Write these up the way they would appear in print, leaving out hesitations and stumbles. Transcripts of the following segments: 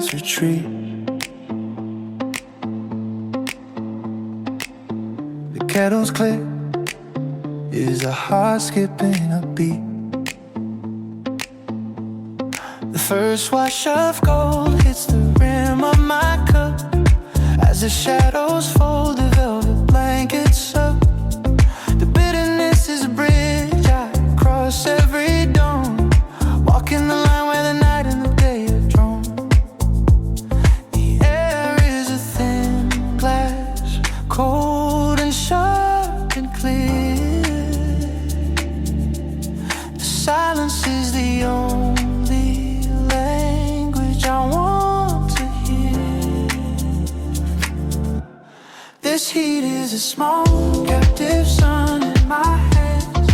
silence retreat. The kettle's clear, is a heart skipping a beat. The first wash of gold hits the rim of my cup. As the shadows fold, the velvet blankets up. The bitterness is a bridge I cross every dawn, walking the line where the night and the day are drawn. The air is a thin glass, cold and sharp and clear. The silence is the only language I want to hear. This heat is a small captive sun in my hands.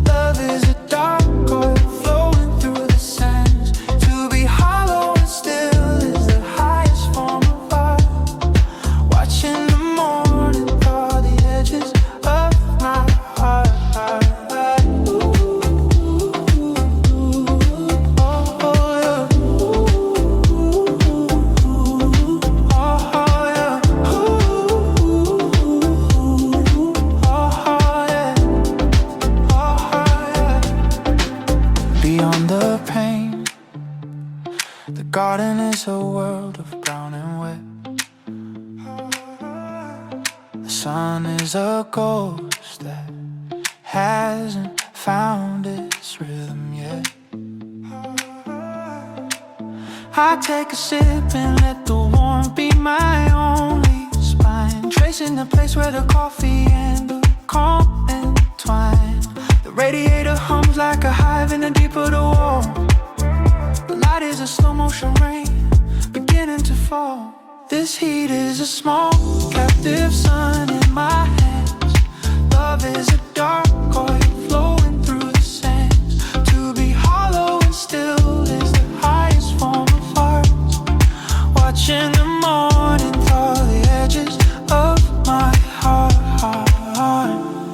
Love is a dark oil flowing through the sands. To be hollow and still is the highest form of art. Watching the morning thaw the edges of my heart. Beyond the pain, the garden is a world of brown and wet. The sun is a ghost that hasn't found its rhythm yet. I take a sip and let the warmth be my only spine, tracing the place where the coffee and the calm entwine. The radiator hums like a hive in the deep of the wall. The light is a slow motion rain beginning to fall. This heat is a small captive sun in my hands. Love is a dark oil flowing through the sands. To be hollow and still is the highest form of art. Watching the morning thaw the edges of my heart.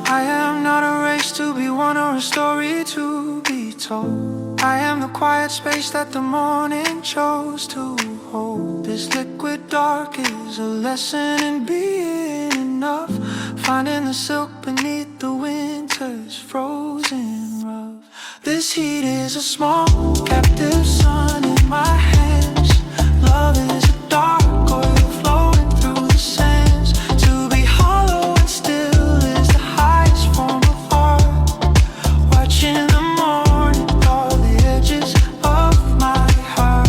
I am not a race to be won or a story to be told. I am the quiet space that the morning chose to hold. This liquid dark is a lesson in being enough, finding the silk beneath the winter's frozen rough. This heat is a small captive sun in my hands. Love is a dark oil flowing through the sands. To be hollow and still is the highest form of art. Watching the morning thaw the edges of my heart.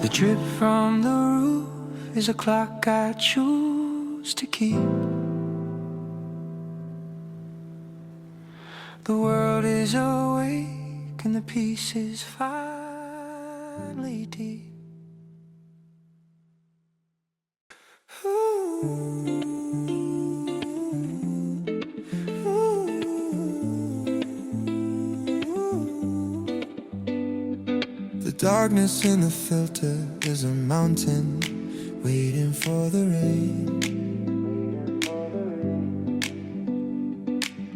The drip from the roof is a clock I choose to keep. The world is awake and the peace is finally deep. The darkness in the filter is a mountain waiting for the rain.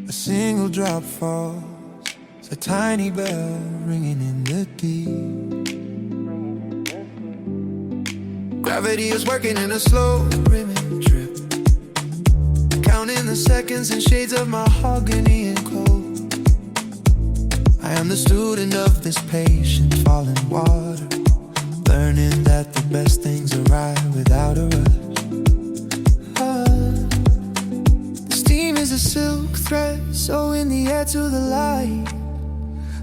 A single drop falls, a tiny bell ringing in the deep. Gravity is working in a slow brimming drip, counting the seconds in shades of mahogany and cold. I am the student of this patient falling water, learning that the best things arrive without a rush. The steam is a silk thread, so in the air to the light.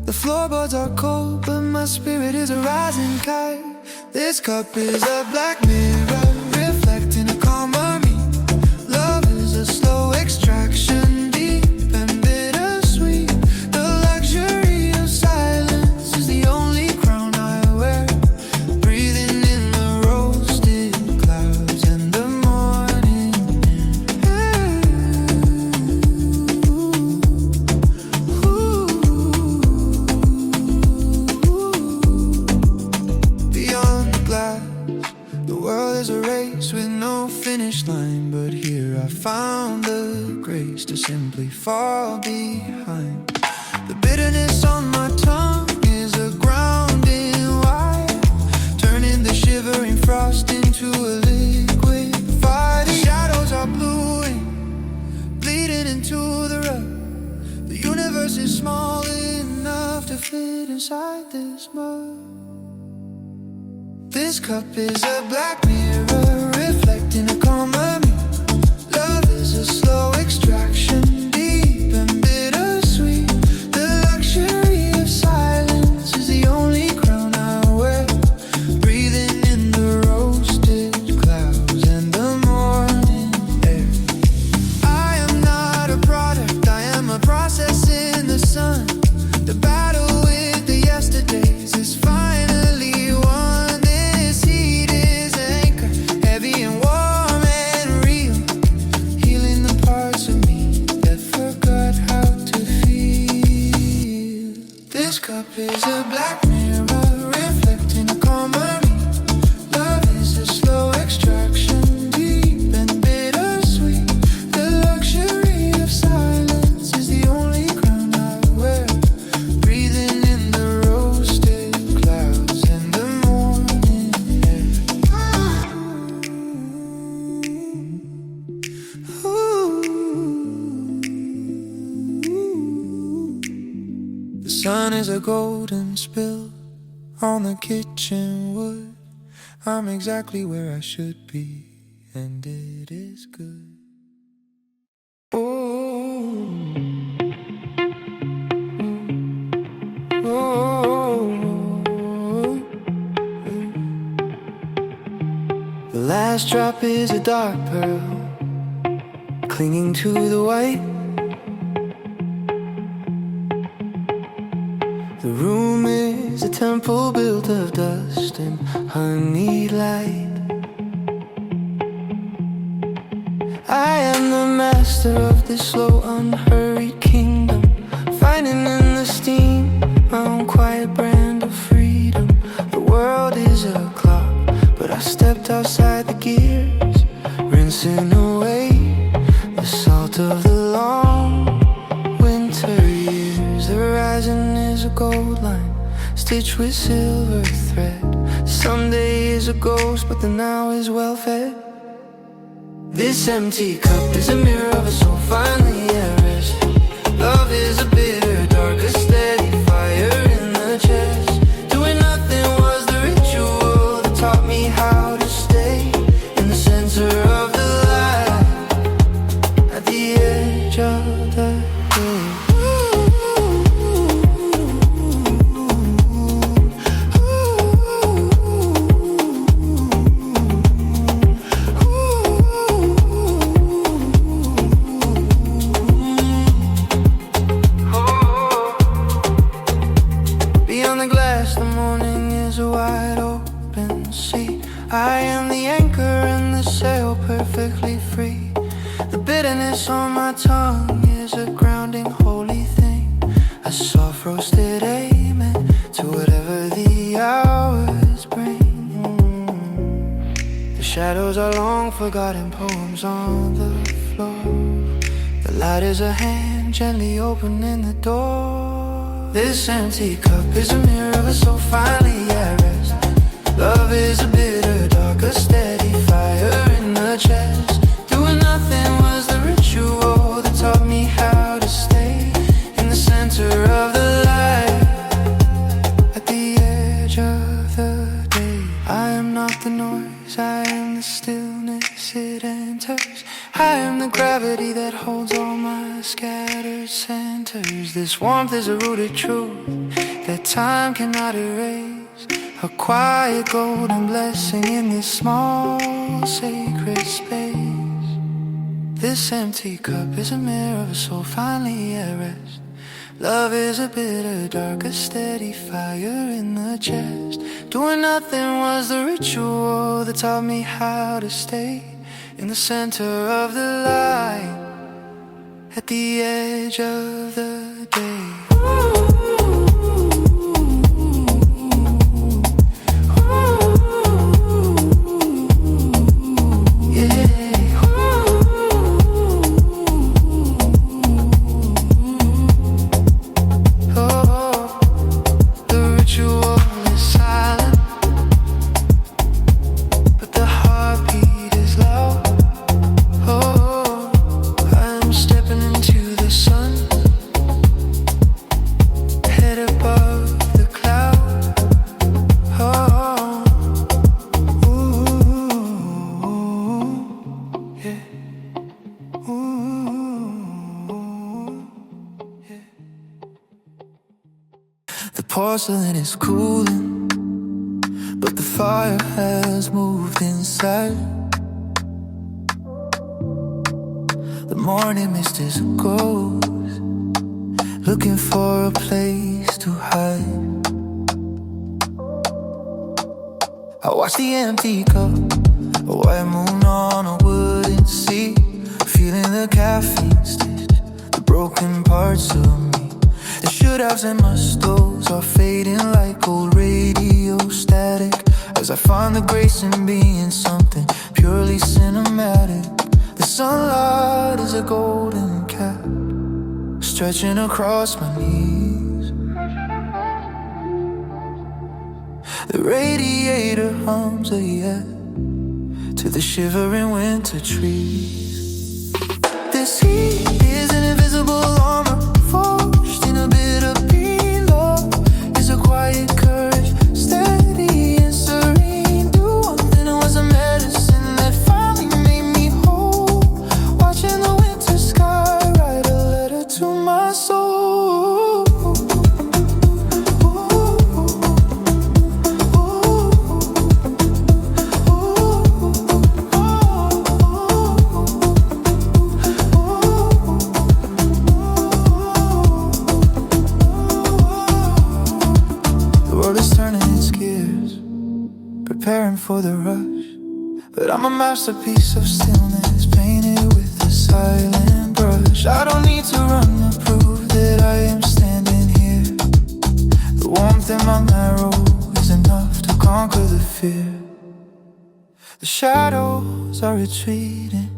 The floorboards are cold, but my spirit is a rising kite. This cup is a black mirror, reflecting a calmer me. Love is a slow extraction, deep and bittersweet. The luxury of silence is the only crown I wear. Breathing in the roasted clouds and the morning air. Ooh, ooh, ooh. I found the grace to simply fall behind. The bitterness on my tongue is a grounding wire, turning the shivering frost into a liquid fire. The shadows are bluing, bleeding into the rug. The universe is small enough to fit inside this mug. This cup is a black mirror reflecting a calmer me. Love is a slow extraction, deep and bittersweet. The luxury of silence is the only crown I wear, breathing in the roasted clouds and the morning air. I am not a product, I am a process in the sun. The battle with the yesterdays is finally won. This heat is anchor, heavy and warm and real, healing the parts of me that forgot how to feel. This cup is a black mirror reflecting a calmer me. Love is a slow extraction, deep and bittersweet. The luxury of silence is the only crown I wear, breathing in the roasted clouds and the morning air. The sun is a golden spill on the kitchen wood. I'm exactly where I should be, and it is good. Oh, oh. The last drop is a dark pearl, clinging to the white. The room is a temple built of dust and honeyed light. I am the master of this slow, unhurried kingdom, finding in the steam my own quiet brand of freedom. The world is a clock, but I stepped outside the gears, rinsing away the salt of the long winter years. The horizon is a gold line, stitched with silver thread. Someday is a ghost, but the now is well fed. This empty cup is a mirror of a soul finally at rest. Love is a bitter, dark, a steady fire in the chest. Doing nothing was the ritual that taught me how to stay in the center of the light, at the edge of the day. I am the anchor and the sail perfectly free. The bitterness on my tongue is a grounding holy thing, a soft roasted amen to whatever the hours bring. The shadows are long forgotten poems on the floor. The light is a hand gently opening the door. This empty cup is a mirror of a soul finally at rest. Love is a bitter, dark, a steady fire in the chest. Doing nothing was the ritual that taught me how to stay in the center of the light, at the edge of the day. I am not the noise, I am the stillness it enters. I am the gravity that holds all my scattered centers. This warmth is a rooted truth that time cannot erase, a quiet golden blessing in this small sacred space. This empty cup is a mirror of a soul finally at rest. Love is a bitter, dark, a steady fire in the chest. Doing nothing was the ritual that taught me how to stay in the center of the light, at the edge of the day. porcelain is cooling, but the fire has moved inside. The morning mist is a ghost, looking for a place to hide. I watch the empty cup, a white moon on a wooden sea, feeling the caffeine stitch the broken parts of me. The should-haves and must-dos are fading like old radio static, as I find the grace in being something purely cinematic. The sunlight is a golden cap stretching across my knees. The radiator hums a yet to the shivering winter trees. This heat is an invisible armor forged in a bit of pure love. Is a quiet courage, steady and serene. Do one thing was a medicine that finally made me whole. Watching the winter sky write a letter to my soul. Preparing for the rush, but I'm a masterpiece of stillness, painted with a silent brush. I don't need to run to prove that I am standing here. The warmth in my marrow is enough to conquer the fear. The shadows are retreating,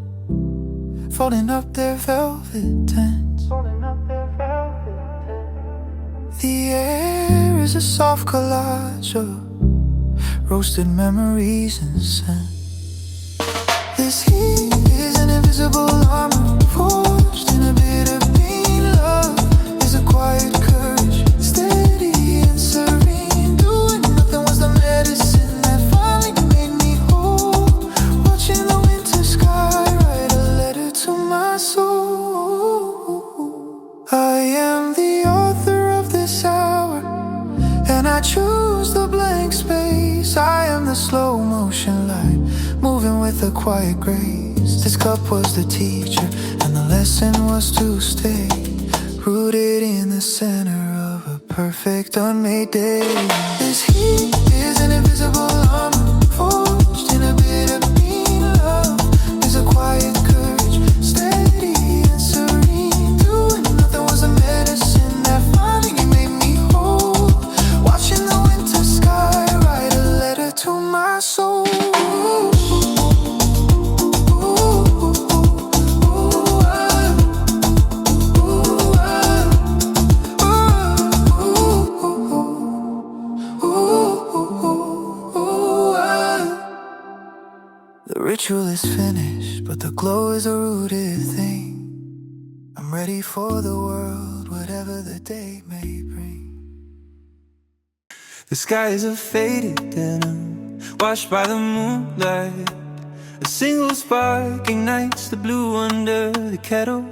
folding up their velvet tents. The air is a soft collage of roasted memories and scent. This heat is an invisible armor forged in a bit of being love. Is a quiet courage, steady and serene. Doing nothing was the medicine that finally made me whole. Watching the winter sky write a letter to my soul. I am the author of this hour, and I choose the blank space. I am the slow motion light, moving with a quiet grace. This cup was the teacher, and the lesson was to stay rooted in the center of a perfect unmade day. This heat is an invisible armor forged in a bit of being love. Is a quiet courage, steady and serene. Doing nothing was a medicine that finally made me whole. Watching the winter sky write a letter to my soul. The ritual is finished, but the glow is a rooted thing. I'm ready for the world, whatever the day may bring. The sky is a faded denim, washed by the moonlight. A single spark ignites the blue under the kettle.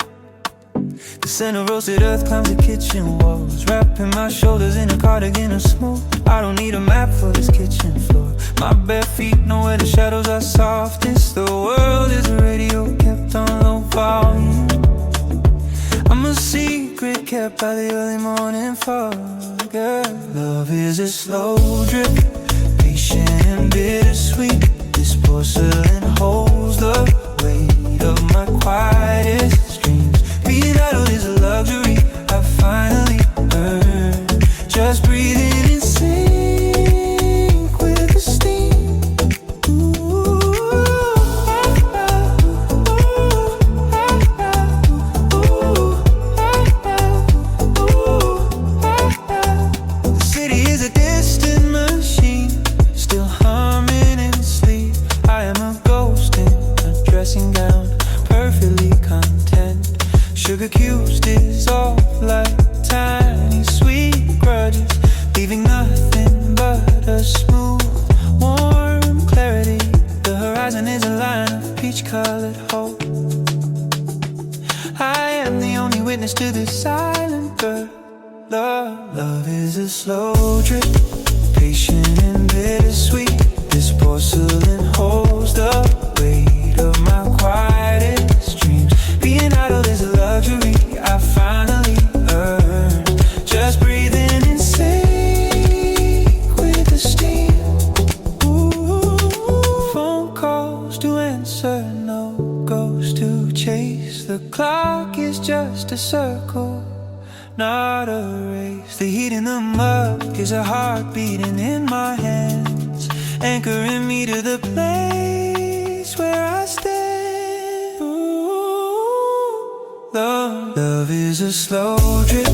The scent of roasted earth climbs the kitchen walls, wrapping my shoulders in a cardigan of smoke. I don't need a map for this kitchen floor. My bare feet know where the shadows are softest. The world is a radio kept on low volume. I'm a secret kept by the early morning fog. Love is a slow drip, patient and bittersweet. This porcelain holds the weight of my quietest dreams. Being idle is a luxury I finally earned. Just breathing in sync with the steam. The city is a distant machine, still humming in sleep. I am a ghost in a dressing gown, perfectly content. Sugar cubes dissolve like tiny sweet grudges, leaving nothing but a smooth, warm clarity. The horizon is a line of peach-colored hope. I am the only witness to this silent birth, Love is a slow drip, patient and bittersweet. This porcelain holds the weight of my quietest dreams. Being idle is a luxury I finally earned. Just breathing in sync with the steam. Ooh, phone calls to answer, no ghost to chase. The clock is just a circle, not a race. The heat in the mug is a heart beating in my hands, anchoring me to the place where I stand. Ooh, love is a slow drip,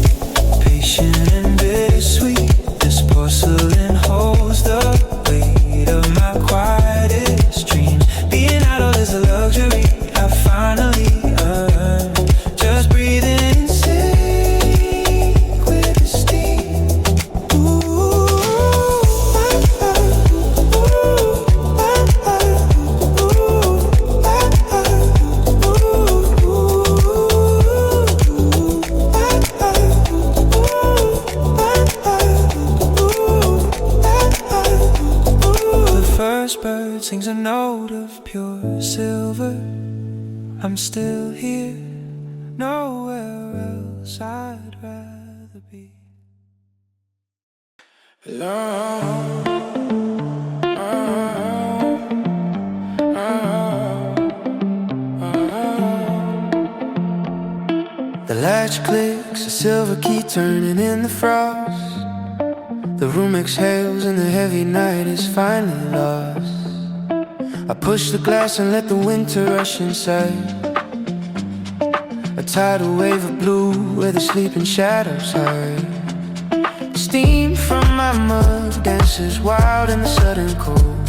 patient and bittersweet. This porcelain holds the weight of my quietest dreams. Being idle is a luxury I finally earned. Just breathing in sync with the steam. The first bird sings a note of pure silver. I'm still here, nowhere else I'd rather be. Alone. The latch clicks, a silver key turning in the frost. The room exhales and the heavy night is finally lost. I push the glass and let the winter rush inside. A tidal wave of blue where the sleeping shadows hide. Steam from my mug dances wild in the sudden cold.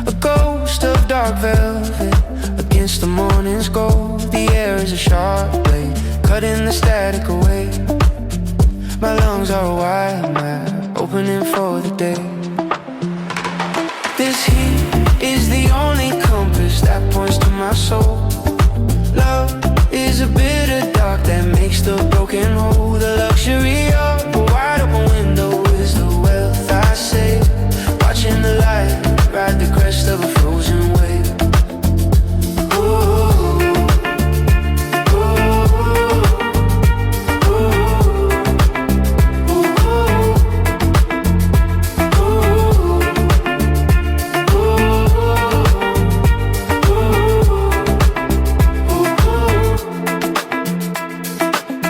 A ghost of dark velvet against the morning's gold. The air is a sharp blade, cutting the static away. My lungs are a wild map, opening for the day. This heat is the only compass that points to my soul. Love is a bitter dark that makes the broken whole. The luxury of a wide open window is the wealth I save. Watching the light ride the crest of a frozen wave.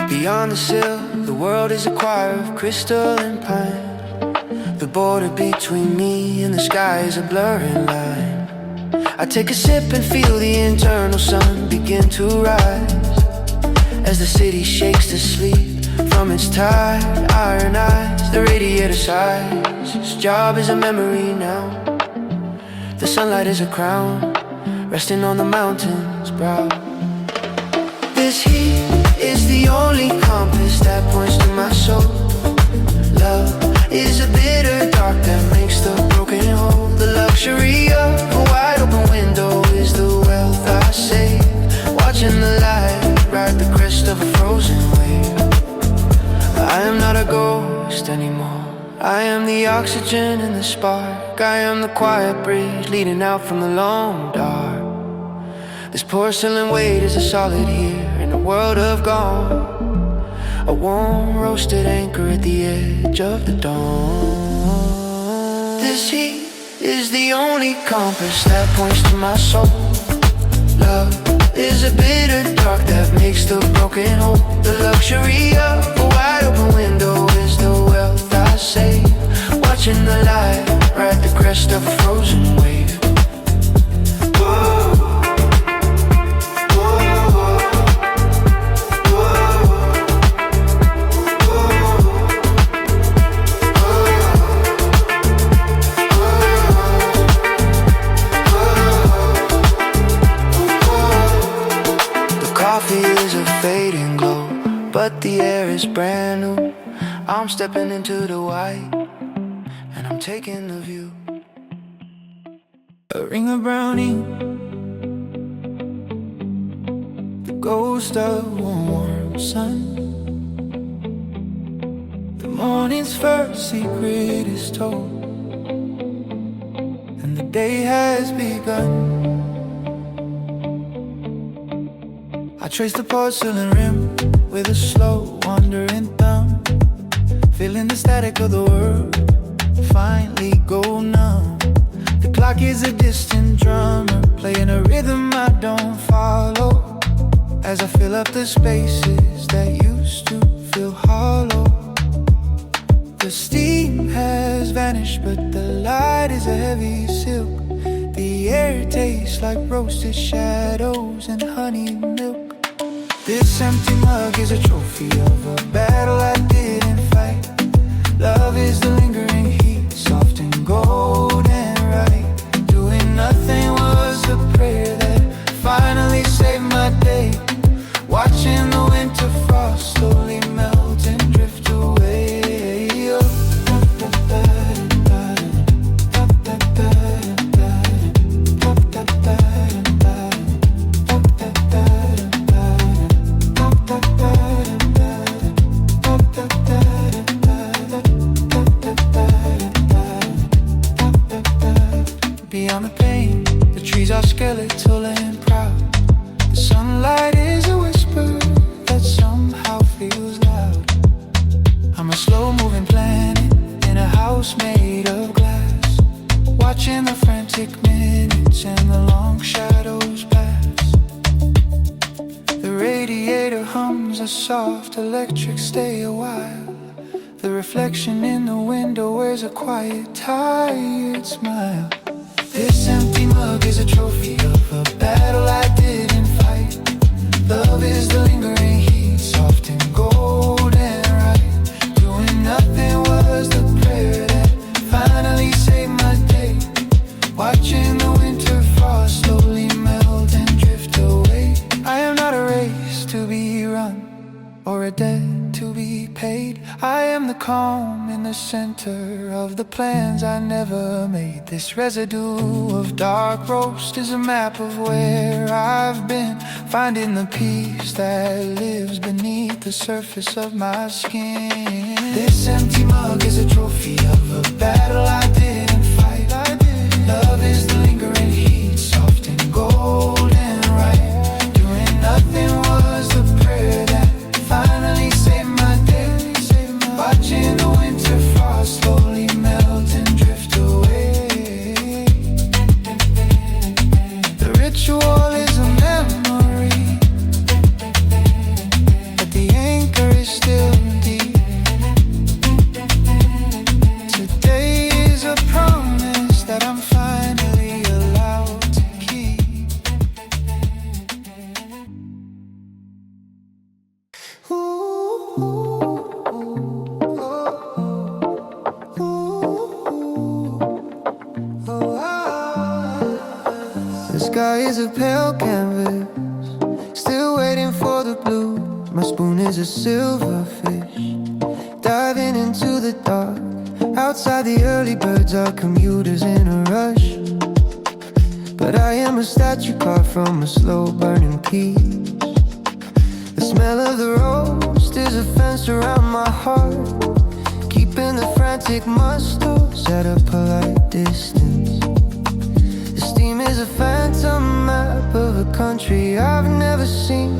Beyond the sill, the world is a choir of crystal and pine. The border between me and the sky is a blurring line. I take a sip and feel the internal sun begin to rise, as the city shakes to sleep from its tired iron eyes. The radiator sighs, its job is a memory now. The sunlight is a crown, resting on the mountain's brow. This heat is the only compass that points to my soul. Love is a bitter dark that makes the broken whole. The luxury of a wide open window is the wealth I save. Watching the light ride the crest of a frozen wave. I am not a ghost anymore, I am the oxygen and the spark. I am the quiet bridge leading out from the long dark. This porcelain weight is a solid here in a world of gone. A warm roasted anchor at the edge of the dawn. This heat is the only compass that points to my soul. Love is a bitter dark that makes the broken whole. The luxury of a wide open window is the wealth I save. Watching the light ride the crest of a frozen wave. But the air is brand new. I'm stepping into the white, and I'm taking the view. A ring of brownie, the ghost of a warm sun. The morning's first secret is told, and the day has begun. I trace the porcelain rim with a slow wandering thumb, feeling the static of the world finally go numb. The clock is a distant drummer playing a rhythm I don't follow, as I fill up the spaces that used to feel hollow. The steam has vanished, but the light is a heavy silk. The air tastes like roasted shadows and honeyed milk. This empty mug is a trophy of a battle I didn't fight. Love is the lingering heat, soft and golden right. Doing nothing was a prayer that finally saved my day. Watching the winter frost slowly melt and drift away. Beyond the pain, the trees are skeletal and proud. The sunlight is a whisper that somehow feels loud. I'm a slow-moving planet in a house made of glass, watching the frantic minutes and the long shadows pass. The radiator hums a soft electric stay a while. The reflection in the window wears a quiet, tired smile. This empty mug is a trophy of a battle I didn't fight. Love is the lingering heat, soft and golden right. Doing nothing was the prayer that finally saved my day. Watching the winter frost slowly melt and drift away. I am not a race to be run or a debt to be paid. I am the calm in the center of the plans I never made. This residue of dark roast is a map of where I've been, finding the peace that lives beneath the surface of my skin. This empty mug is a trophy of a battle I didn't fight. Love is the lingering heat, soft and golden right. Doing nothing was the prayer that finally saved my day. Watching the winter frost slowly melt and drift away. The ritual is a memory, but the anchor is still deep. Today is a promise that I'm finally allowed to keep. The sky is a pale canvas, still waiting for the blue. My spoon is a silver fish, diving into the dark. Outside the early birds are commuters in a rush, but I am a statue carved from a slow burning piece. The smell of the roast is a fence around my heart, keeping the frantic muscles at a polite distance. The steam is a phantom map of a country I've never seen.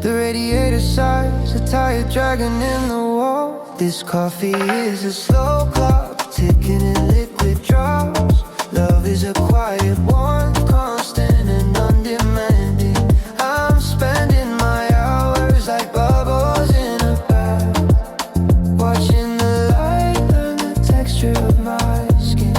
The radiator sighs, a tired dragon in the wall. This coffee is a slow clock, ticking in liquid drops. Love is a quiet one, constant and undemanding. I'm spending my hours like bubbles in a bath, watching the light learn the texture of my skin.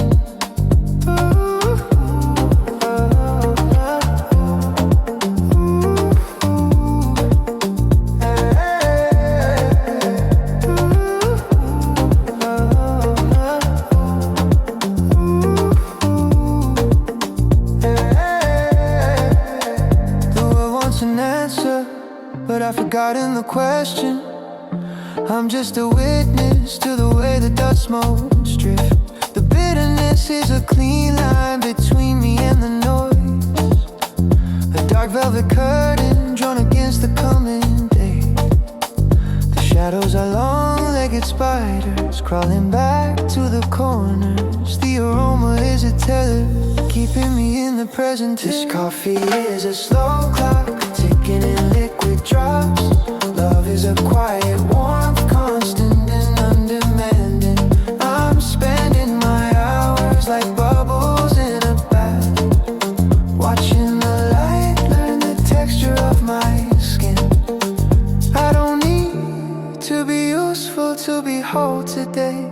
But I've forgotten the question. I'm just a witness to the way the dust motes drift. The bitterness is a clean line between me and the noise, a dark velvet curtain drawn against the coming day. The shadows are long-legged spiders crawling back to the corners. The aroma is a tether, keeping me in the present. This coffee is a slow clock, ticking in liquid drops. Love is a quiet warmth, constant and undemanding. I'm spending my hours like bubbles in a bath, watching the light learn the texture of my skin. I don't need to be useful to be whole today.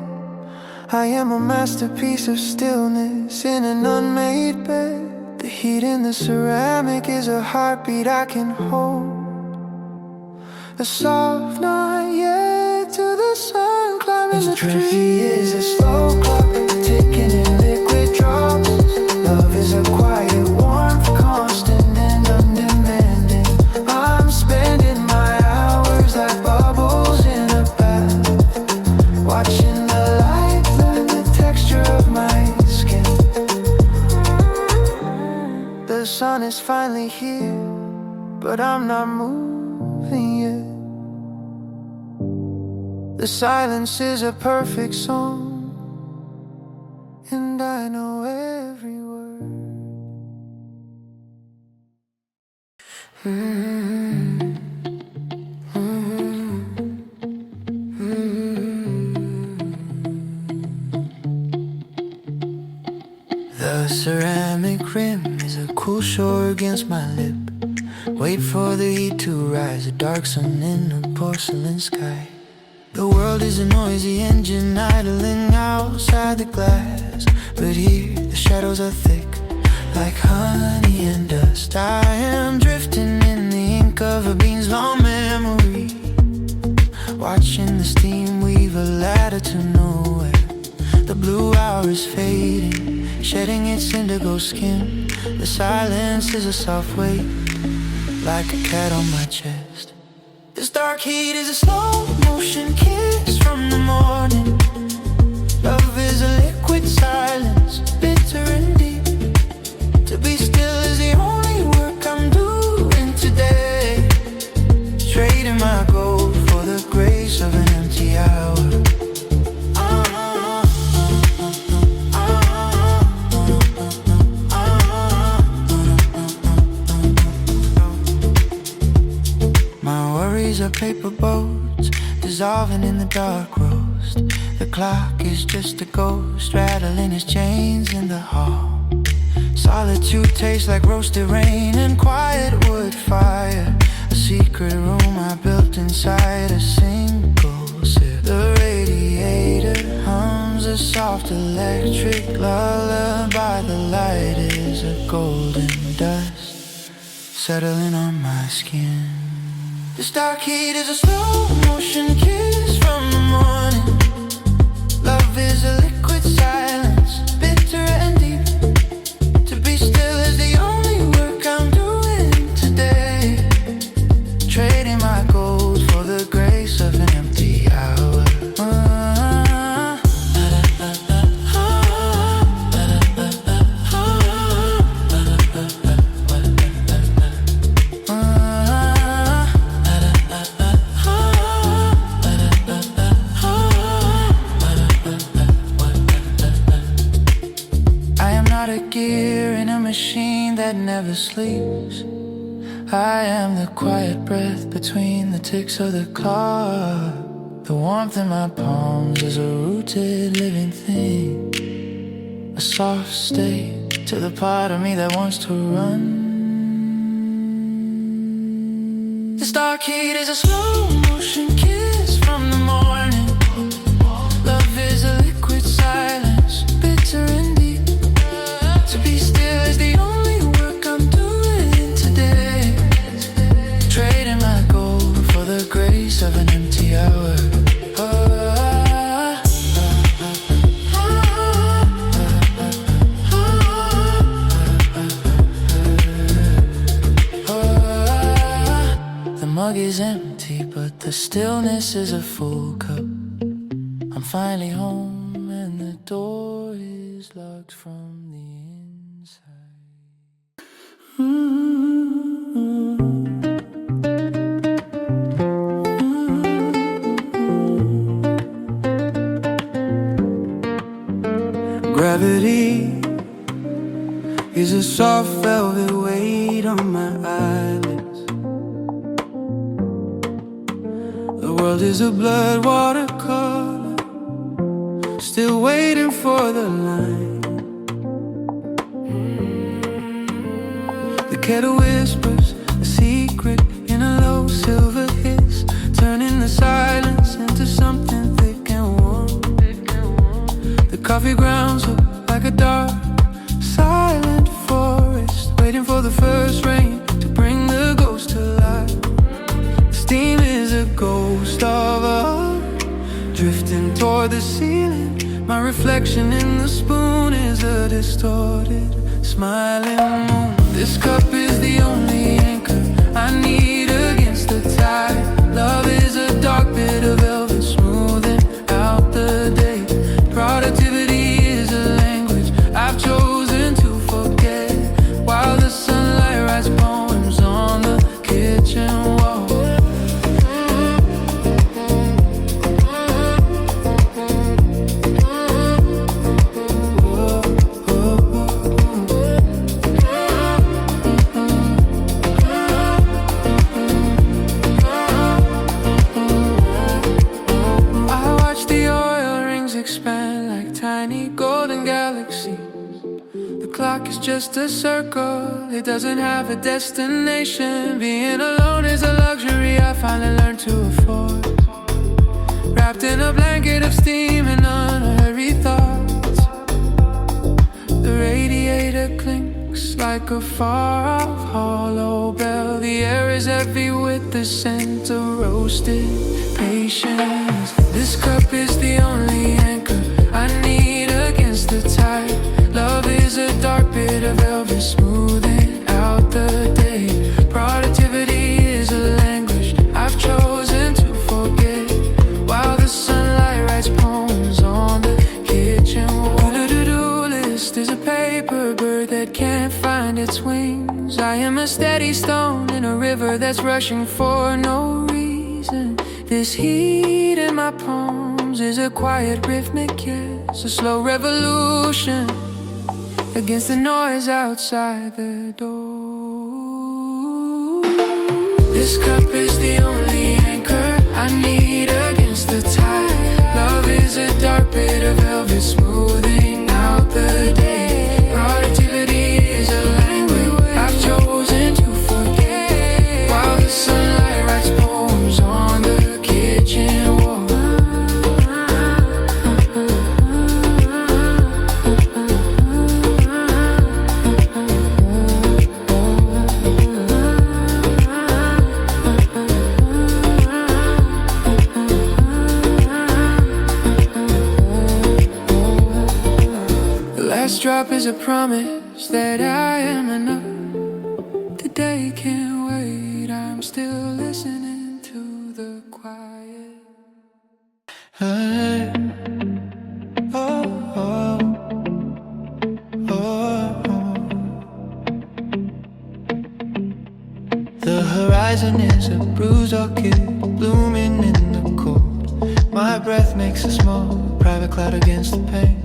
I am a masterpiece of stillness in an unmade bed. The heat in the ceramic is a heartbeat I can hold. A soft not yet to the sun climbing the tree. This trophy is a slow clock, ticking in liquid drops. Love is a quiet warmth, constant and undemanding. I'm spending my hours like bubbles in a bath, watching the light learn the texture of my skin. The sun is finally here, but I'm not moving yet. The silence is a perfect song, and I know every word. The ceramic rim is a cool shore against my lip. Wait for the heat to rise, a dark sun in a porcelain sky. The world is a noisy engine idling outside the glass, but here the shadows are thick, like honey and dust. I am drifting in the ink of a bean's long memory, watching the steam weave a ladder to nowhere. The blue hour is fading, shedding its indigo skin. The silence is a soft weight, like a cat on my chest. This dark heat is a slow motion kiss from the morning. Love is a liquid silence, bitter and deep. To be still is the only work I'm doing today, trading my gold for the grace of an empty hour. Are paper boats dissolving in the dark roast. The clock is just a ghost rattling his chains in the hall. Solitude tastes like roasted rain and quiet wood fire. A secret room I built inside a single sip. The radiator hums a soft electric lullaby. The light is a golden dust settling on my skin. This dark heat is a slow motion kiss from the morning. Love is a liquid silence, bitter and deep. To be still is the only work I'm doing today, trading my gold for the grace of an empty hour. Gear in a machine that never sleeps. I am the quiet breath between the ticks of the clock. The warmth in my palms is a rooted living thing, a soft state to the part of me that wants to run. This dark heat is a slow motion kiss from the morning. Love is a liquid silence, bitter and deep. To be still is the only work I'm doing today, trading my gold for the grace of an empty hour. The mug is empty, but the stillness is a full cup. I'm finally home and the door is locked from the inside. Gravity is a soft velvet weight on my eyelids. The world is a blood watercolor, still waiting for the line. The kettle whispers a secret in a low silver hiss, turning the silence into something thick and warm. The coffee grounds up like a dark, silent forest, waiting for the first rain to bring the ghost to life. The steam is a ghost of a drifting toward the ceiling. My reflection in the spoon is a distorted, smiling moon. This cup is the only anchor I need against the tide. Love is a dark bit of velvet smoothing out the day. Productivity is a language I've chosen to forget, while the sunlight writes poems on the kitchen wall. It's just a circle, it doesn't have a destination. Being alone is a luxury I finally learned to afford, wrapped in a blanket of steam and unhurried thoughts. The radiator clinks like a far-off hollow bell. The air is heavy with the scent of roasted patience. This cup is the only anchor I need against the tide. Love is a dark bit of velvet smoothing out the day. Productivity is a language I've chosen to forget, while the sunlight writes poems on the kitchen wall. The to-do list is a paper bird that can't find its wings. I am a steady stone in a river that's rushing for no reason. This heat in my palms is a quiet rhythmic yes, a slow revolution against the noise outside the door. This cup is the only anchor I need against the tide. Love is a dark bit of velvet smoothing out the day. Productivity is a language I've chosen to forget, while the sunlight writes poems on the kitchen wall. Drop is a promise that I am enough. The day can't wait, I'm still listening to the quiet. Hey. Oh, oh, oh, oh. The horizon is a bruised orchid blooming in the cold. My breath makes a small private cloud against the pain.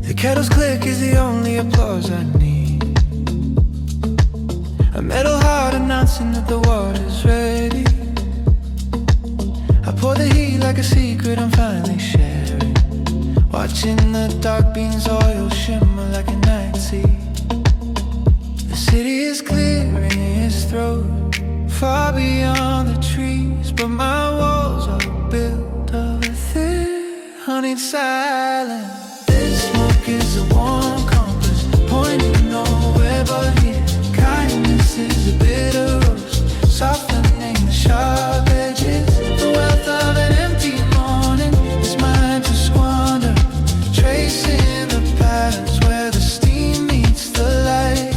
The kettle's click is the only applause I need. A metal heart announcing that the water's ready. I pour the heat like a secret I'm finally sharing, watching the dark beans oil shimmer like a night sea. The city is clearing its throat far beyond the trees, but my walls are built of a thick honeyed silence. Smoke is a warm compass, pointing nowhere but here. Kindness is a bitter roast, softening the sharp edges. The wealth of an empty morning is mine to squander, tracing the patterns where the steam meets the light.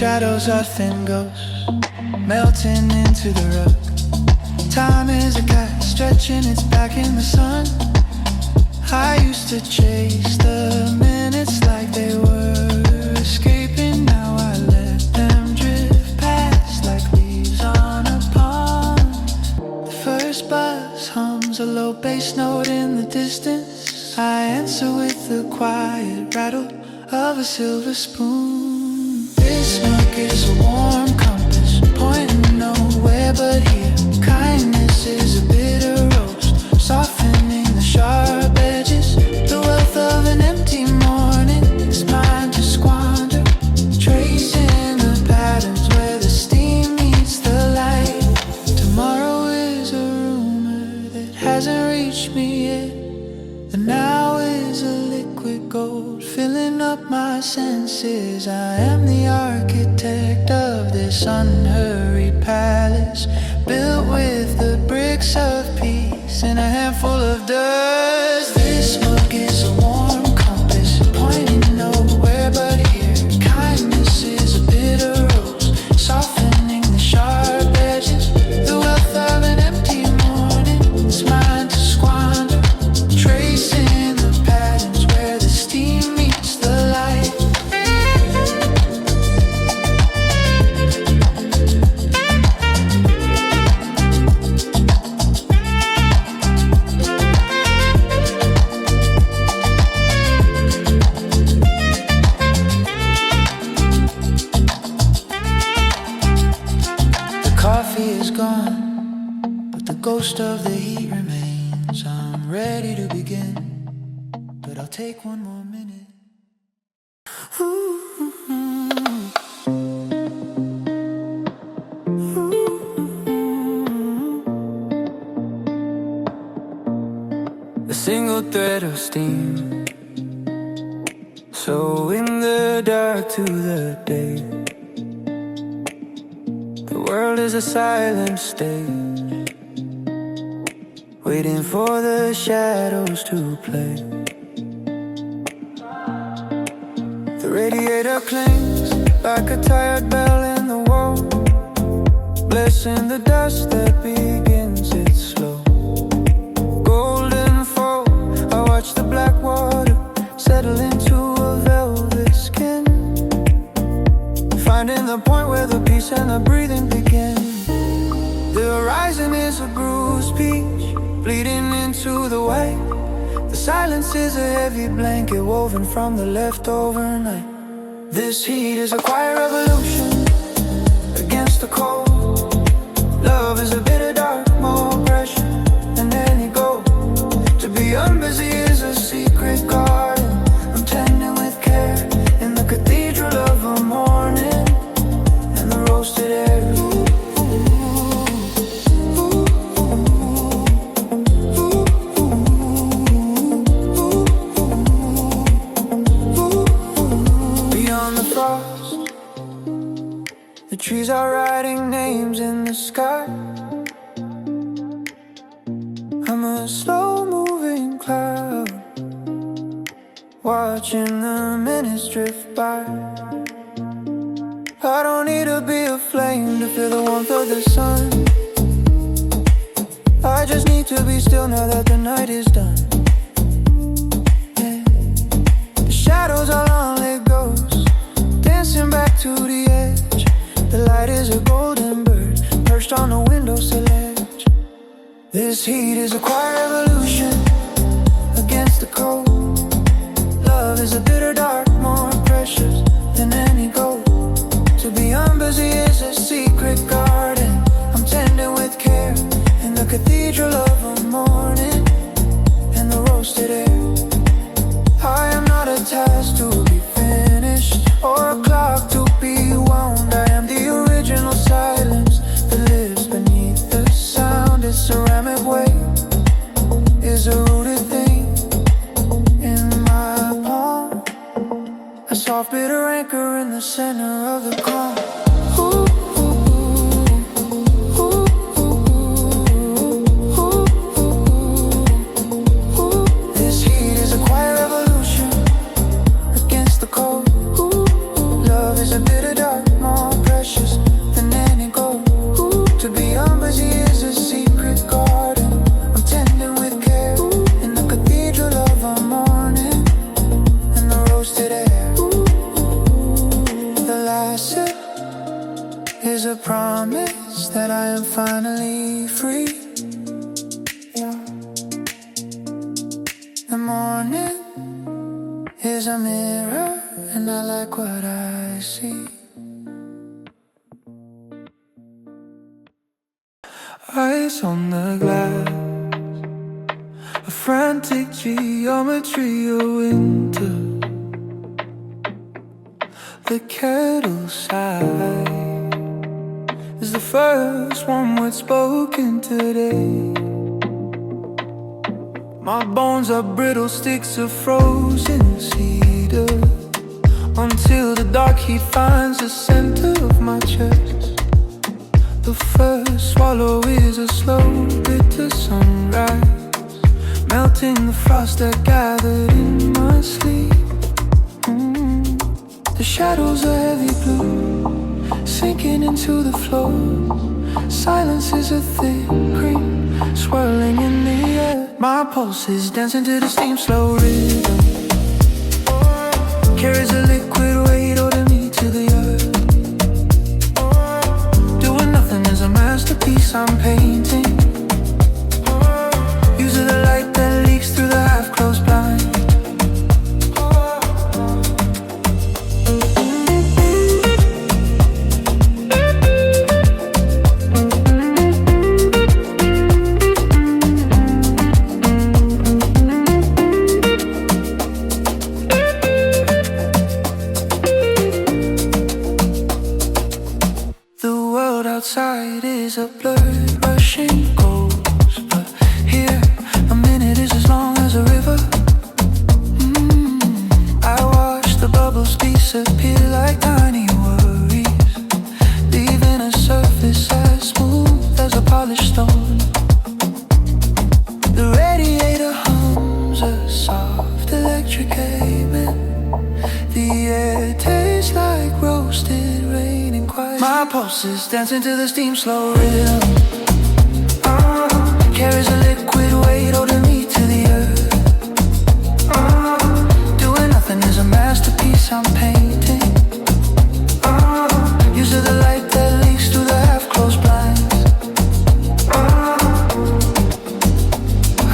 Shadows are thin ghosts, melting into the rug. Time is a catching its back in the sun. I used to chase the minutes like they were escaping. Now I let them drift past like leaves on a pond. The first buzz hums a low bass note in the distance. I answer with the quiet rattle of a silver spoon. This mug is a warm compass, pointing nowhere but here. Kindness is a bitter roast, softening the sharp edges. The wealth of an empty morning is mine to squander, tracing the patterns where the steam meets the light. Tomorrow is a rumor that hasn't reached me yet. The now is a liquid gold filling up my senses. I am the architect of this unhurried palace, built with the bricks of peace and a handful of dust. This mug is a warm compass, pointing nowhere but here. Kindness is a bitter rose, softening the sharp edges. The wealth of an empty morning is mine to squander, tracing the patterns where the steam meets the light. Coffee is gone, but the ghost of the heat remains. I'm ready to begin, but I'll take one more minute. A single thread of steam, sewing the dark to the day. The world is a silent stage, waiting for the shadows to play. The radiator clings like a tired bell in the wall, blessing the dust that begins its slow golden fall. I watch the black water settle into a velvet skin, finding the point where the peace and the breathing begin. The horizon is a bruised peach, bleeding into the white. The silence is a heavy blanket woven from the leftover night. This heat is a quiet revolution against the cold. Love is a bitter dark, more pressure than any gold. To be unbusy is a secret garden I'm tending with care, in the cathedral of a morning and the roasted air. Beyond the frost, the trees are writing names in the sky. I'm a slow-moving cloud, watching the minutes drift by. I don't need to be a flame to feel the warmth of the sun. I just need to be still now that the night is done. Yeah. The shadows are long-legged ghosts, dancing back to the edge. The light is a golden bird, perched on a windowsill edge. This heat is a quiet revolution against the cold. Love is a bitter dark, more precious than any gold. To be unbusy is a secret garden I'm tending with care, in the cathedral of a morning and the roasted air. I am not a task to be finished or a clock to be wound. I am the original silence that lives beneath the sound. Its ceramic weight is a rooted thing in my palm, a soft bitter anchor in the center of the calm. Ooh. This heat is a quiet revolution against the cold. Love is a bitter dark, more precious than any gold. To be unbusy is a secret garden I'm tending is a mirror, and I like what I see. Eyes on the glass, a frantic geometry of winter. The kettle sigh is the first one word spoken today. My bones are brittle sticks of frozen cedar, until the dark heat finds the center of my chest. The first swallow is a slow, bitter sunrise, melting the frost that gathered in my sleep. The shadows are heavy blue, sinking into the floor. Silence is a thick cream, swirling in the air. My pulse is dancing to the steam slow rhythm, carries a liquid weight holding me to the earth. Doing nothing is a masterpiece I'm painting, using the light that leaks through the half-closed blinds. Outside is a blurred rushing ghost, but here a minute is as long as a river. I watch the bubbles disappear like tiny worries, leaving a surface as smooth as a polished stone. The radiator hums a soft electric amen. The air tastes like roasted rain and quiet. My pulse is dancing to the steam slow rhythm, carries a liquid weight holding me to the earth. Doing nothing is a masterpiece I'm painting, using the light that leaks through the half-closed blinds.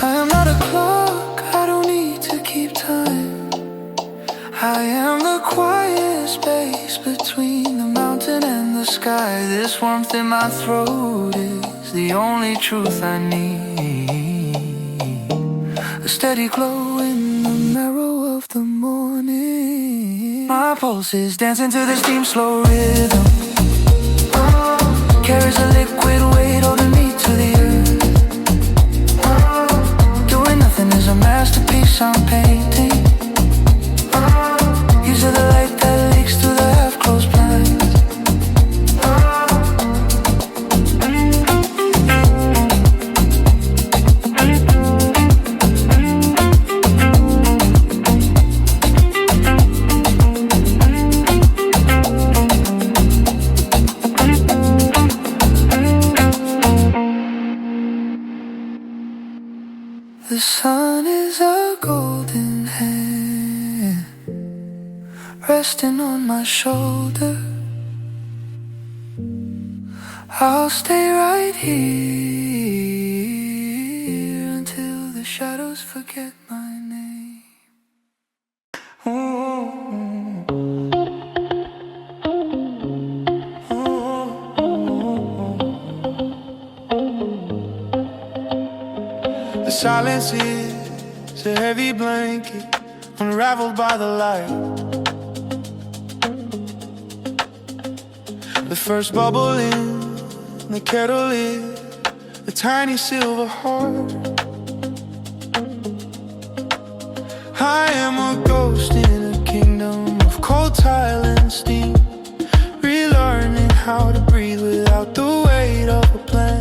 I am not a clock, I don't need to keep time. I am the quiet space between the mountain and the sky. This warmth in my throat is the only truth I need. A steady glow in the marrow of the morning. My pulse is dancing to the steam slow rhythm, carries a liquid weight holding me to the earth. Doing nothing is a masterpiece I'm painting, using the light that leaks through the half-closed blinds. The sun is a golden hand resting on my shoulder. I'll stay right here until the shadows forget my name. The silence is a heavy blanket unraveled by the light. The first bubble in the kettle is a tiny silver heart. I am a ghost in a kingdom of cold tile and steam, relearning how to breathe without the weight of a plan.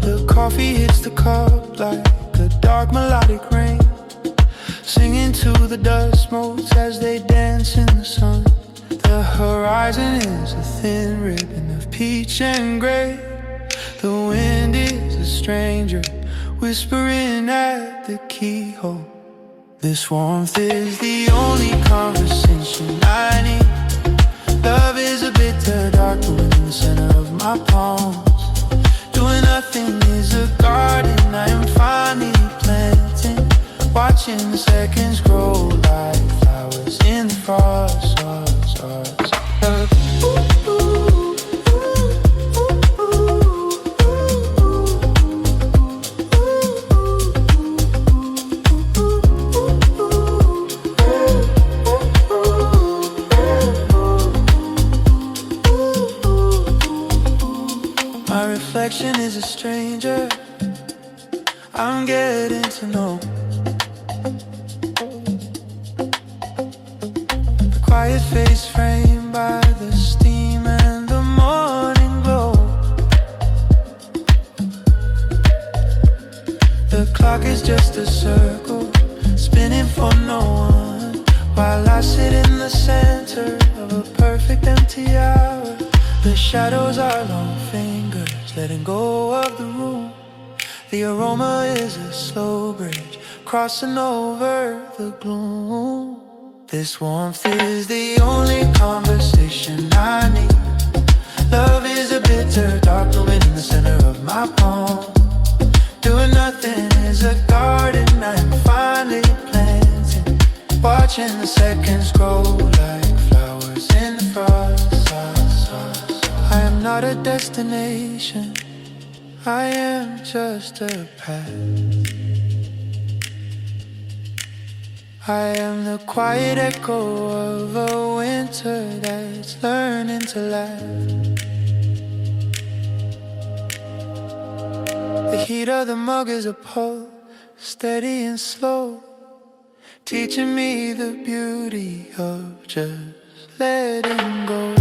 The coffee hits the cup like a dark melodic rain, singing to the dust motes as they dance in the sun. The horizon is a thin ribbon of peach and gray. The wind is a stranger whispering at the keyhole. This warmth is the only conversation I need. Love is a bitter dark blue in the center of my palms. Doing nothing is a garden I am finally planting, watching the seconds grow like flowers frost. My reflection is a stranger I'm getting to know. The quiet face framed by the steam and the morning glow. The clock is just a circle spinning for no one, while I sit in the center of a perfect empty hour. The shadows are long fingers letting go of the room. The aroma is a slow bridge crossing over the gloom. This warmth is the only conversation I need. Love is a bitter dark blooming in the center of my palm. Doing nothing is a garden I'm finally planting, watching the seconds grow like flowers in the frost. I am not a destination, I am just a path. I am the quiet echo of a winter that's learning to laugh. The heat of the mug is a pulse, steady and slow, teaching me the beauty of just letting go.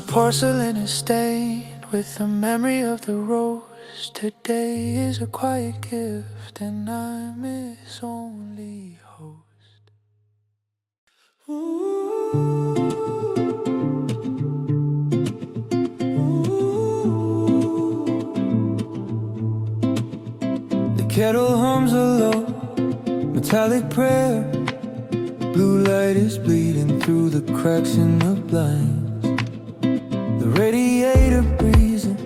Porcelain is stained with the memory of the rose. Today is a quiet gift and I'm its only host. The kettle hums a low, metallic prayer. Blue light is bleeding through the cracks in the blinds. The radiator breezing,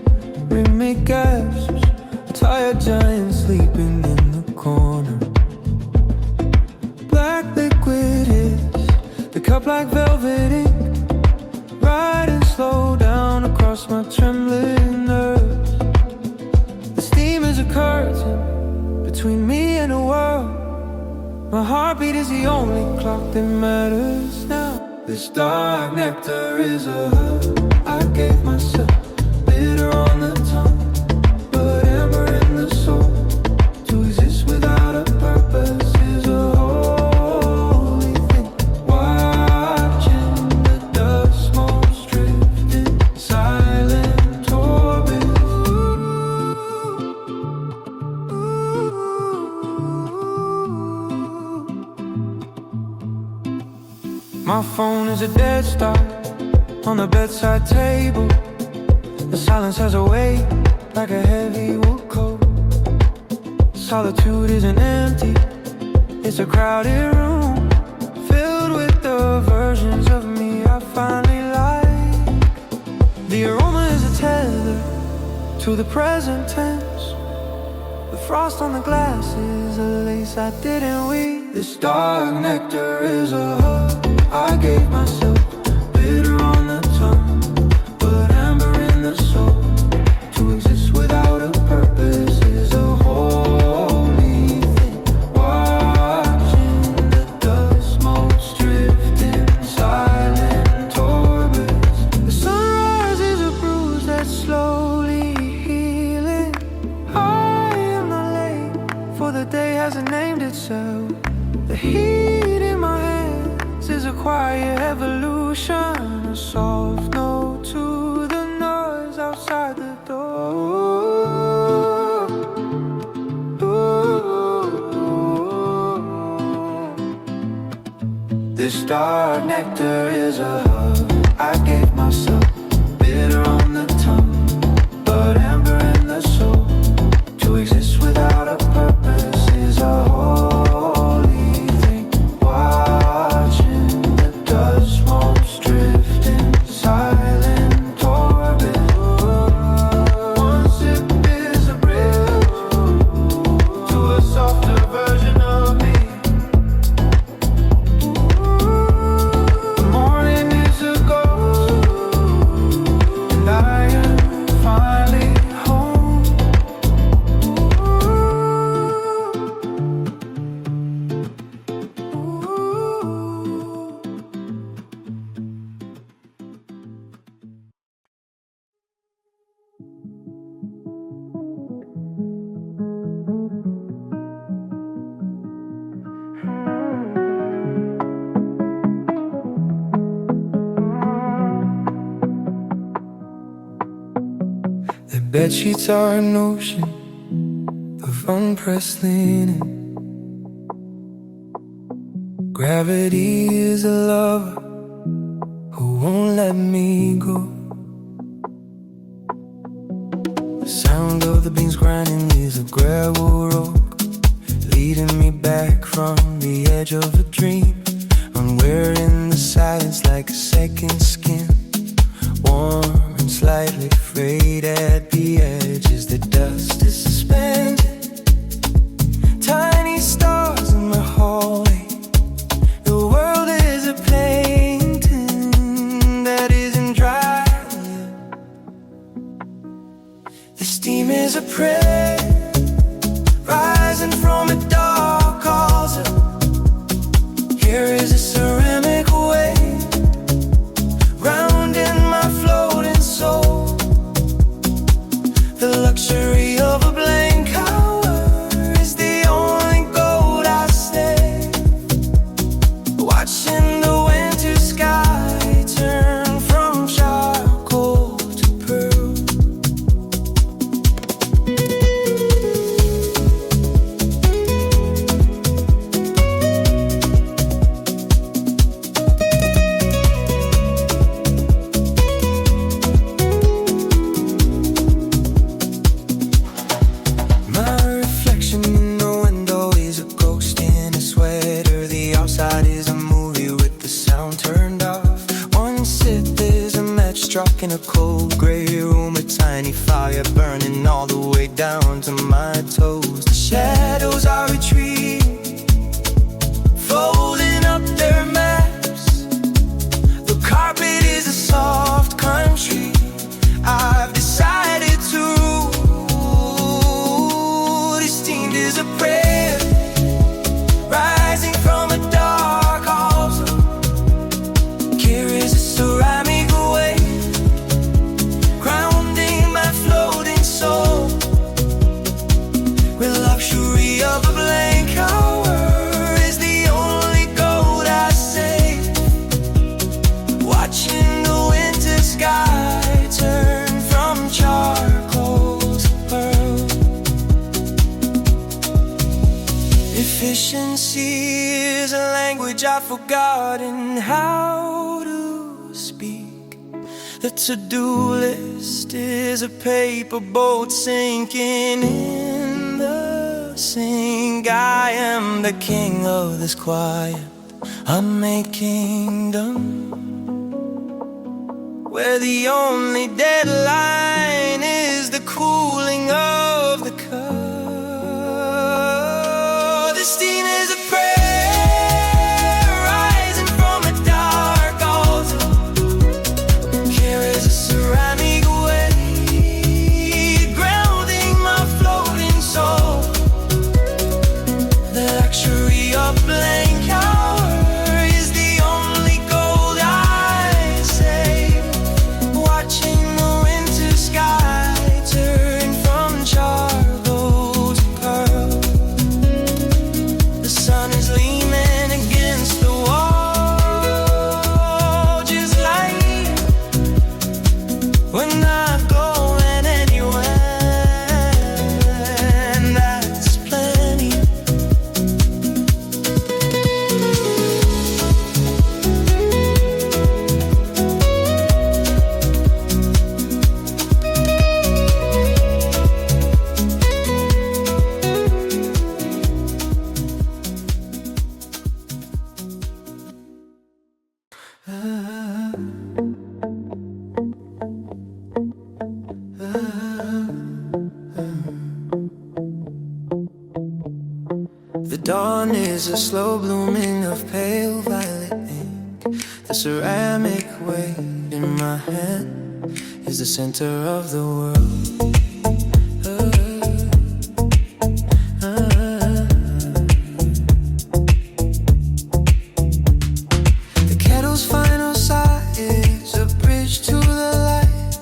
rhythmic gasps, a tired giant sleeping in the corner. Black liquid hits the cup like velvet ink, riding slow down across my trembling nerves. The steam is a curtain between me and the world. My heartbeat is the only clock that matters now. This dark nectar is a hug I gave myself, bitter on the tongue, but amber in the soul. To exist without a purpose is a holy thing. Watching the dust motes drift in silent orbit. My phone is a dead stop on the bedside table. The silence has a weight like a heavy wool coat. Solitude isn't empty, it's a crowded room filled with the versions of me I finally like. The aroma is a tether to the present tense. The frost on the glass is a lace I didn't weave. This dark nectar is a hug I gave myself, bitter on the tongue, but amber in the soul. To exist without a purpose is a holy thing. Watching the dust motes drift in silent orbits. The sunrise is a bruise that's slowly healing. I am not late, for the day hasn't named itself. The heat in my hands is a quiet evolution. dark, nectar is a hug. I gave myself bitter on the tongue, but amber in the soul. To exist without a purpose is a holy thing. Watching the dust motes drift in silent orbit. One sip is a bridge to a softer version of me. The morning is a ghost, and I am finally home. The bedsheets are an ocean of unpressed linen. Gravity is a lover who won't let me go. The sound of the beans grinding is a gravel rope, leading me back from the edge of a dream. Unaware in the silence like a second skin, warm and slightly frayed at the edges. The dust is suspended, tiny stars in my hallway. The world is a painting that isn't dry yet. The steam is a prayer rising from a dark altar. Here is a ceramic wave rounding my floating soul. The luxury of a blank hour is the only gold I save. Watching the winter sky turn from charcoal to pearl. My reflection in the window is a ghost in a sweater. The outside is a movie with the sound turned off. One sip is a match struck in a cold gray room. A tiny fire burning all the way down to my toes. The shadows are retreating, folding up their maps. The carpet is a soft country I've decided to rule. Esteemed is a prayer rising from a dark altar. Here is a ceramic wave grounding my floating soul. With luxury of a blank hour is the only gold I save. Watching the winter sky turn from charcoal to pearl. Efficiency is a language I've forgotten how to speak. The to-do list is a paper boat sinking in the sink. I am the king of this quiet, unmade kingdom, where the only deadline is the cooling of the cup. The steam is a prayer rising from a dark altar. Here is a ceramic wave grounding my floating soul. The luxury of blank hour is the only gold I save. Watching the winter sky turn from charcoal dawn is a slow blooming of pale violet ink. The ceramic weight in my hand is the center of the world. The kettle's final sigh is a bridge to the light,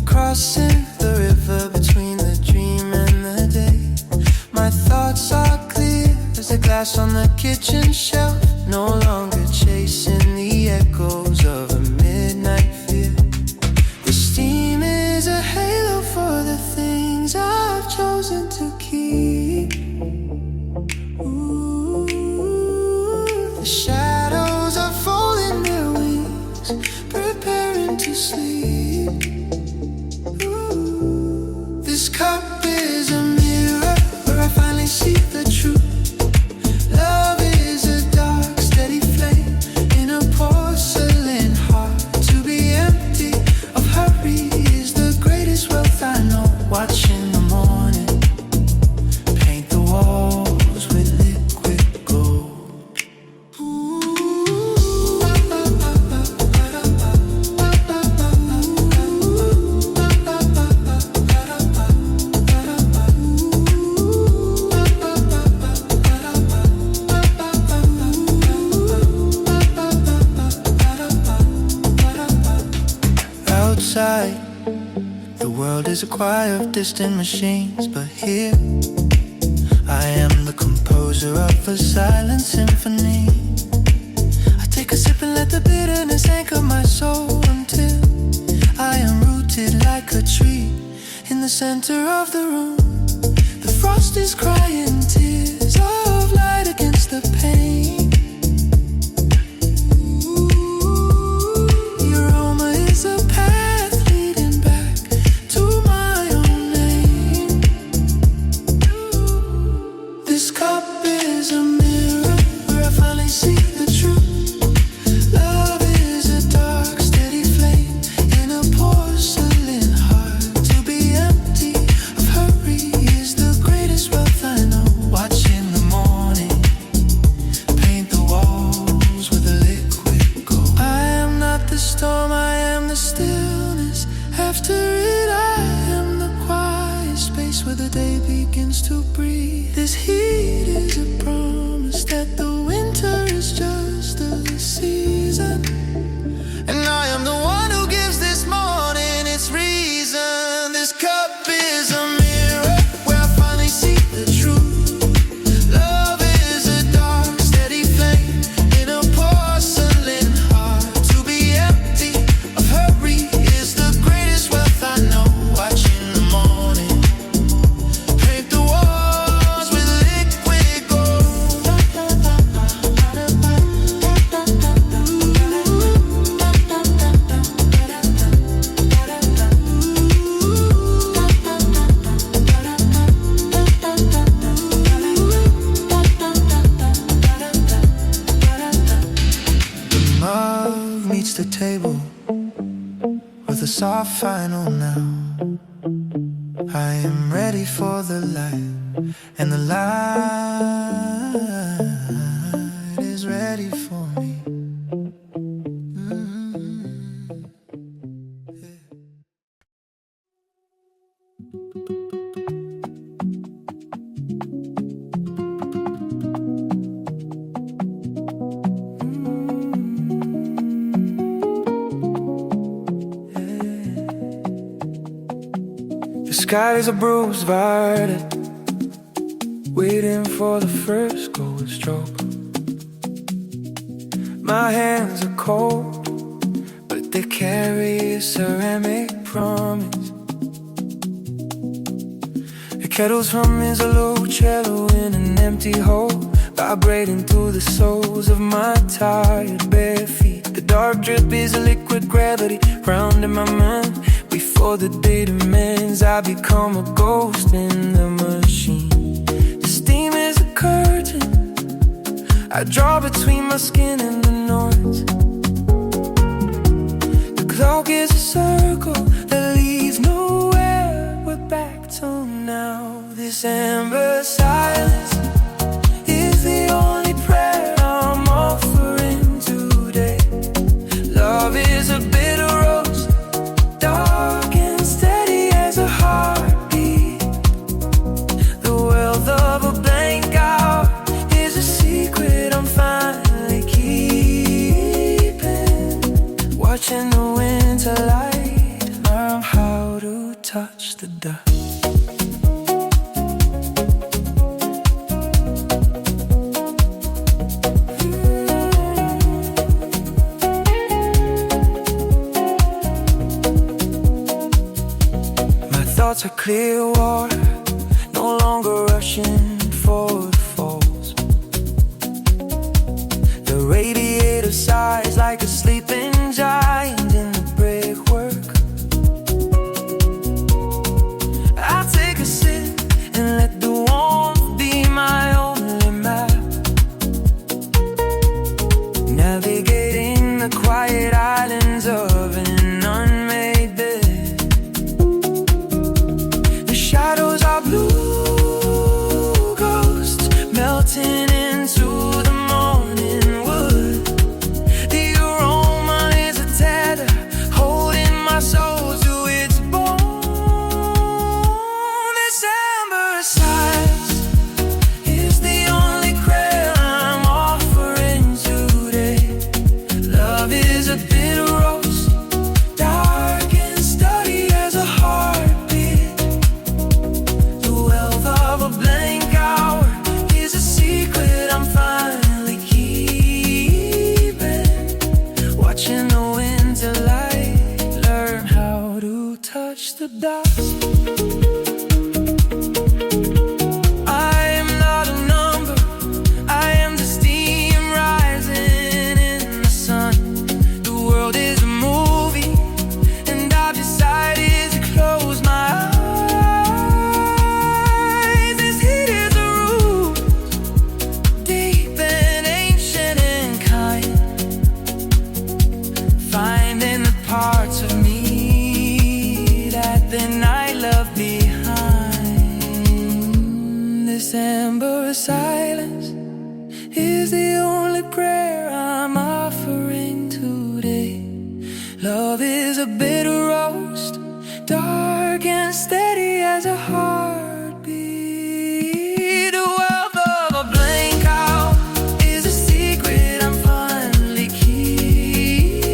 crossing the river between the dream and the day. My thoughts are clear as the glass on the kitchen shelf, no longer chasing the echoes of a midnight fear. The steam is a halo for the things I've chosen to keep. Ooh, the shadows are folding their wings, preparing to sleep. Ooh, this cup is a mirror where I finally see the truth. Love is a dark, steady flame in a porcelain heart. To be empty of hurry is the greatest wealth I know. Watching the morning paint the walls with liquid gold. Outside, the world is a choir of distant machines, but here I am the composer of a silent symphony. I take a sip and let the bitterness anchor my soul until I am rooted like a tree in the center of the room. The frost is crying tears of light against the pain. The aroma is a path leading back to my own name. This cup is a mirror where I finally see the truth. Love is a dark, steady flame in a porcelain heart. To be empty of hurry is the greatest wealth I know. Watching the morning paint the walls with a liquid gold. I am not the storm, I am the stillness. After it, I am the quiet space where the day begins to breathe. This heat is a promise that the winter is just a season, and I am the one who gives this morning its reason. This cup is a mirror where I finally see the truth. Love is a dark, steady flame in a porcelain heart. To be empty of hurry is the greatest wealth I know. Watching the morning paint the walls with liquid gold. The mug meets the table with a soft final now. I am ready for the light, and the light is ready for me. The sky is a bruised violet, waiting for the first gold stroke. My hands are cold, but they carry a ceramic promise. The kettle's hum is a low cello in an empty hole, vibrating through the soles of my tired bare feet. The dark drip is a liquid gravity round in my mind. Before the day demands, I become a ghost in the machine. The steam is a curtain I draw between my skin and the noise. The cloak is a circle that leads nowhere. We're back to now. This amber silence is touch the dust. My thoughts are clear water, no longer rushing for the falls. The radiator sighs like a sleeping giant in the brickwork. I take a sip and let the warmth be my only map, navigating the quiet islands of an unmade bed. The shadows are blue ghosts melting into the morning wood. The aroma is a tether holding my soul to its bone. December silence is the only prayer I'm offering today. Love is a bitter roast, dark and steady as a heartbeat. The wealth of a blank hour is a secret I'm finally keeping. Watching the winter light learn how to touch the dust. I am not a number, I am the steam rising in the sun. The world is a movie, and I've decided to close my eyes. This heat is a root, deep and ancient and kind, finding the parts of me that the night left behind. December silence is the only prayer I'm offering today. Love is a bitter roast, dark and steady as a heartbeat. The wealth of a blank hour is a secret I'm finally keeping.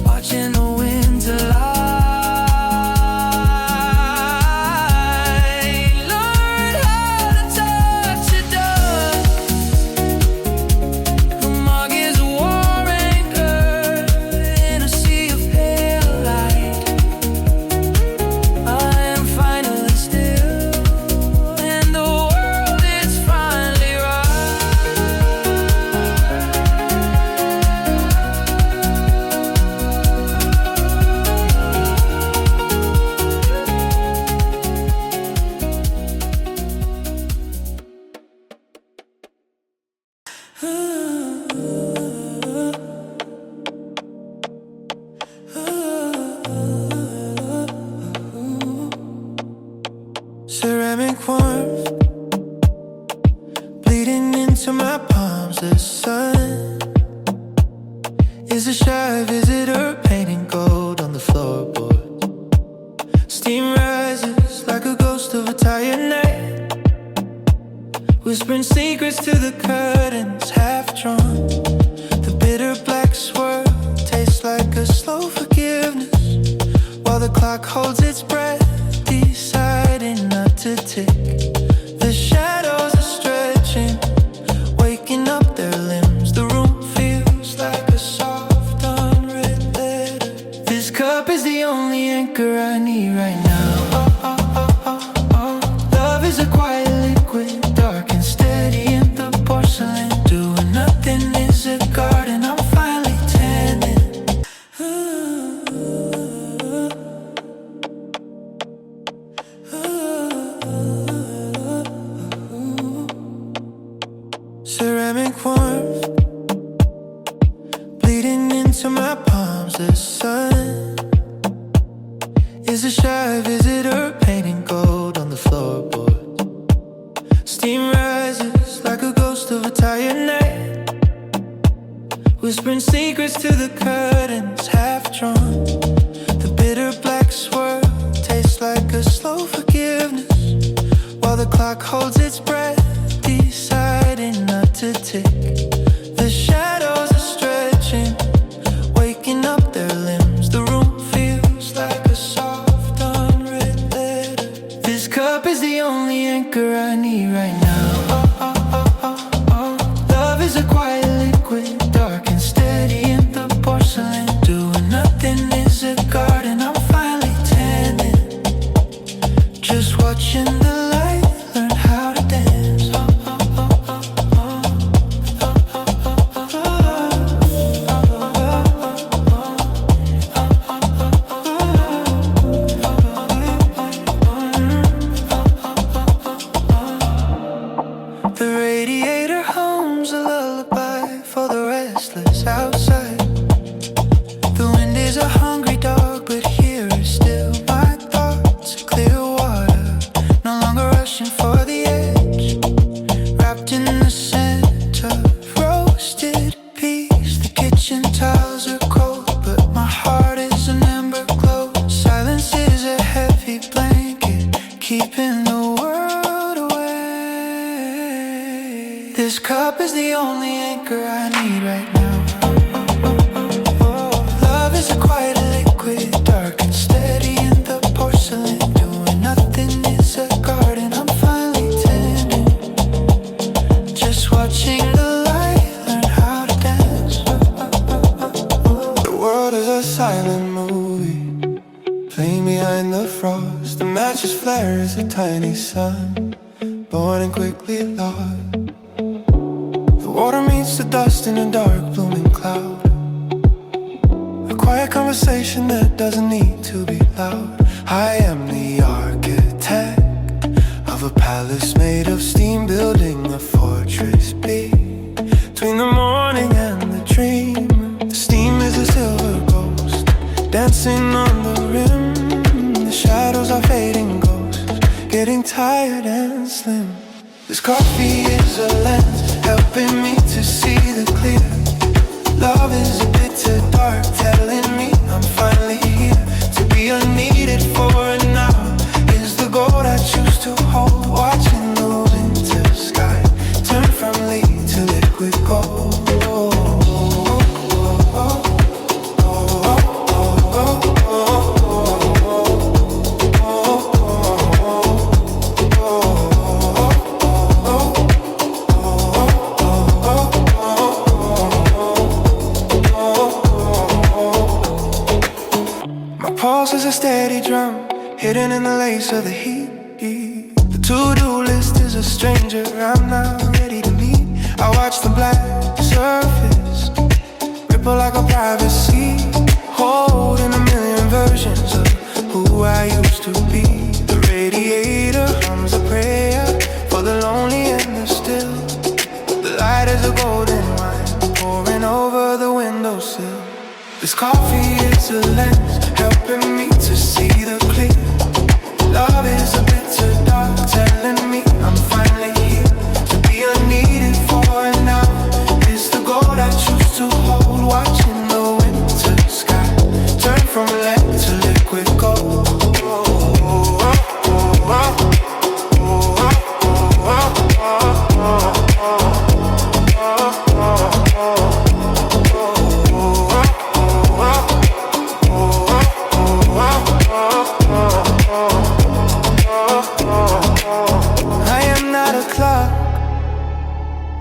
Watching the winter light learn how to touch the dust. The mug is a war anchor in a sea of pale light. I am finally still, and the world is finally right. Ceramic warmth bleeding into my palms. The sun is a shy visitor painting gold on the floorboard. Steam rises like a ghost of a tired night, whispering secrets to the curtains half drawn. The bitter black swirl tastes like a slow forgiveness, while the clock holds its breath, deciding not to tick. The shadows are stretching, waking up their limbs. The room feels like a soft unread letter. This cup is the only anchor I need right now. Love is a quiet liquid, dark and steady in the porcelain. Doing nothing is a garden I'm finally tending. Ceramic warmth bleeding into my palms. The sun is a shy visitor painting gold on the floorboard. Steam rises like a ghost of a tired night, whispering secrets to the curtains half drawn. The bitter black swirl tastes like a slow forgiveness, while the clock holds its breath, deciding not to tick. The shadows are stretching, waking up their limbs. The room feels like a soft is a garden I'm finally tending. Just watching the light, learn how to dance. The radiator hums a lullaby for the restless outside. The wind is a hungry dog, but here is still my thoughts. Clear water, no longer rushing for the edge. Wrapped in the scent of roasted peas. The kitchen tiles are cold, but my heart is an ember glow. Silence is a heavy blanket, keeping the world away. This cup is the only anchor I need right now. Love is a quiet liquid, dark and steady in the porcelain. Doing nothing is a garden I'm finally tending. Just watching the light, learn how to dance. The world is a silent movie, playing behind the frost. The matches flare as a tiny sun, born and quickly lost. The water meets the dust in a dark blooming cloud. A quiet conversation that doesn't need to be loud. I am the architect of a palace made of steam, building a fortress between the morning and the dream. The steam is a silver ghost, dancing on the rim. The shadows are fading ghosts, getting tired and slim. This coffee is a lens, helping me to see the clear. Love is a bitter dark, telling me I'm finally here. To be unneeded for an hour is the gold I choose to hold. Watching the winter sky turn from lead to liquid gold. Pulse is a steady drum, hidden in the lace of the heat. The to-do list is a stranger I'm not ready to meet. I watch the black surface ripple like a privacy, holding a million versions of who I used to be. The radiator hums a prayer for the lonely and the still. The light is a golden wine pouring over the windowsill. This coffee is a lens, helping me to see the clear. Love is a bitter dark, telling me I'm finally here. To be unneeded for an hour is the gold I choose to hold. Watching the winter sky turn from lead to liquid gold.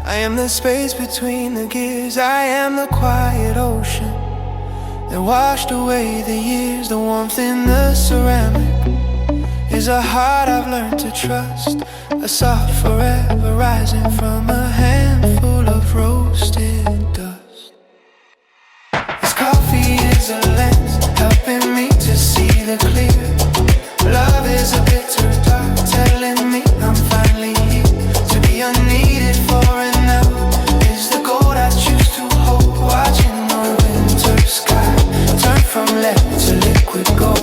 I am the space between the gears. I am the quiet ocean that washed away the years. The warmth in the ceramic is a heart I've learned to trust. A soft forever rising from a handful of roasted dust. This coffee is a lens, helping me to see the clear. Love is a bitter dark, telling me I'm finally here. To be unneeded for an hour is the gold I choose to hold. Watching the winter sky turn from lead to liquid gold.